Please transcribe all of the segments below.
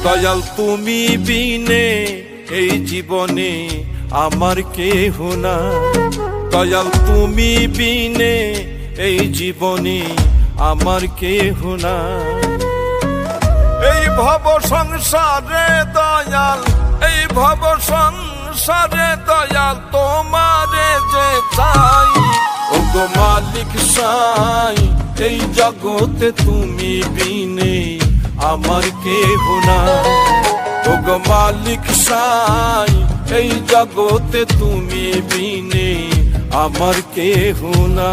দয়াল তুমি বিনে এই জীবনে আমার কেহ না। দয়াল তুমি বিনে এই জীবনে আমার কেহ না। এই ভব সংসারে দয়াল, এই ভব সংসারে দয়াল তোমারে যে চাই। ওগো মালিক সাই, এই জগতে তুমি বিনে আমার কেহ না। ওগো মালিক সাই, এই জগতে তুমি বিনে আমার কেহ না।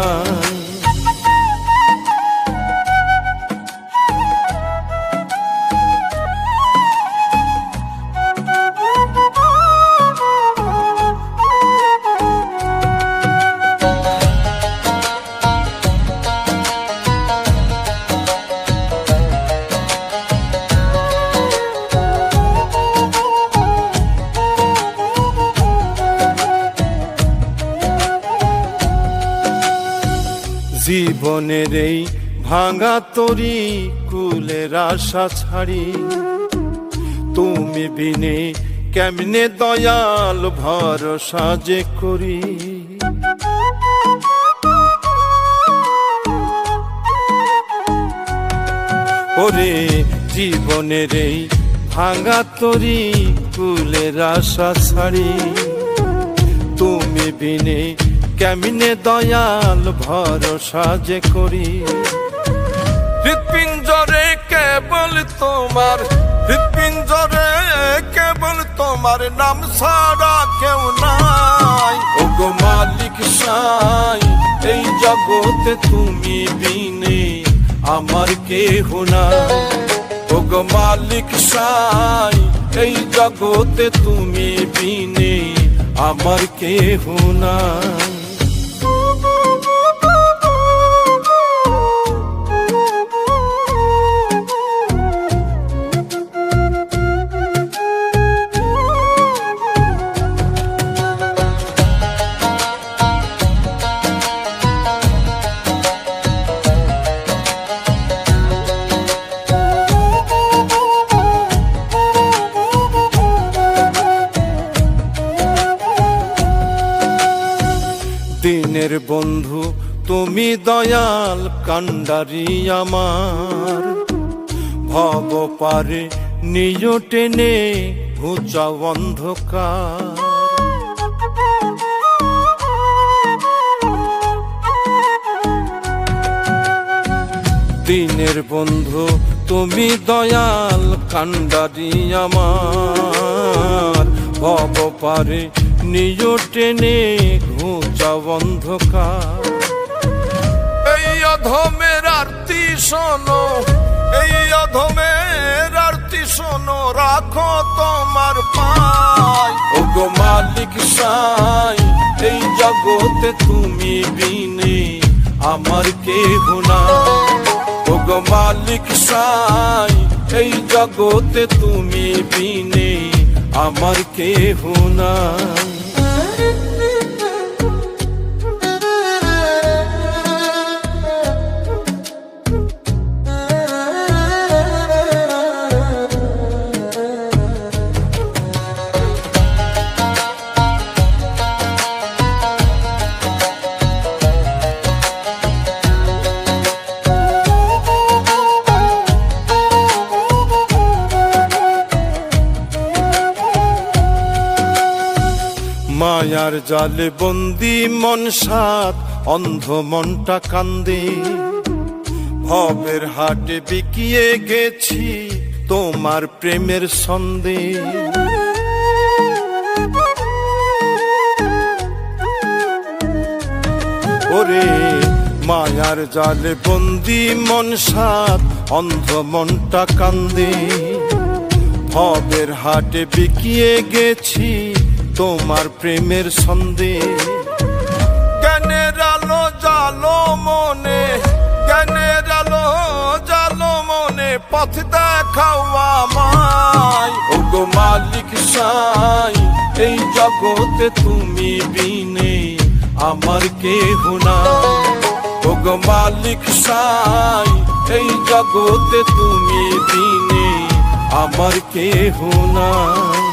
জীবনের এই ভাঙা তরি কুলের আশা ছাড়ি, তুমি বিনে কেমনে দয়াল ভরসা যে করি। ওরে জীবনের এই ভাঙা তরি কুলের আশা ছাড়ি, তুমি বিনে কেমনে দয়াল ভরসা যে করি। হৃৎপিঞ্জরে কেবল তোমার, হৃৎপিঞ্জরে কেবল তোমার নাম ছাড়া কেউ নাই। ওগো মালিক সাই, এই জগতে তুমি বিনে আমার কেহ না। ওগো মালিক সাই, এই জগতে তুমি বিনে আমার কেহ না। দিনের বন্ধু তুমি দয়াল কান্ডারি আমার, ভব পারে নিজ টেনে ঘুচাও অন্ধকার। দিনের বন্ধু তুমি দয়াল কান্ডারি আমার, ভব পারে নিজ টেনে ঘুচাও অন্ধকার। এই অধমের আরতি শোনো, এই অধমের আরতি শোনো, রাখো তোমার পায়। ওগো মালিক সাই, এই জগতে তুমি বিনে আমার কেহ না। ওগো মালিক সাই, এই জগতে তুমি বিনে আমার কেহ না। মায়ার জালে বন্দি মন সাত, অন্ধ মনটা কান্দে। ভবের হাটে বিকিয়ে গেছি তোমার প্রেমের ছন্দে। ওরে মায়ার জালে বন্দি মন সাত, অন্ধ মনটা কান্দে। ভবের হাটে বিকিয়ে গেছি তোমার প্রেমের ছন্দে। জ্ঞানের আলো জালো মনে, জ্ঞানের আলো জালো মনে, পথ দেখাও আমায়। ওগো মালিক সাই, এই জগতে তুমি বিনে আমার কেহ না। ওগো মালিক সাই, এই জগতে তুমি বিনে আমার কেহ নাই।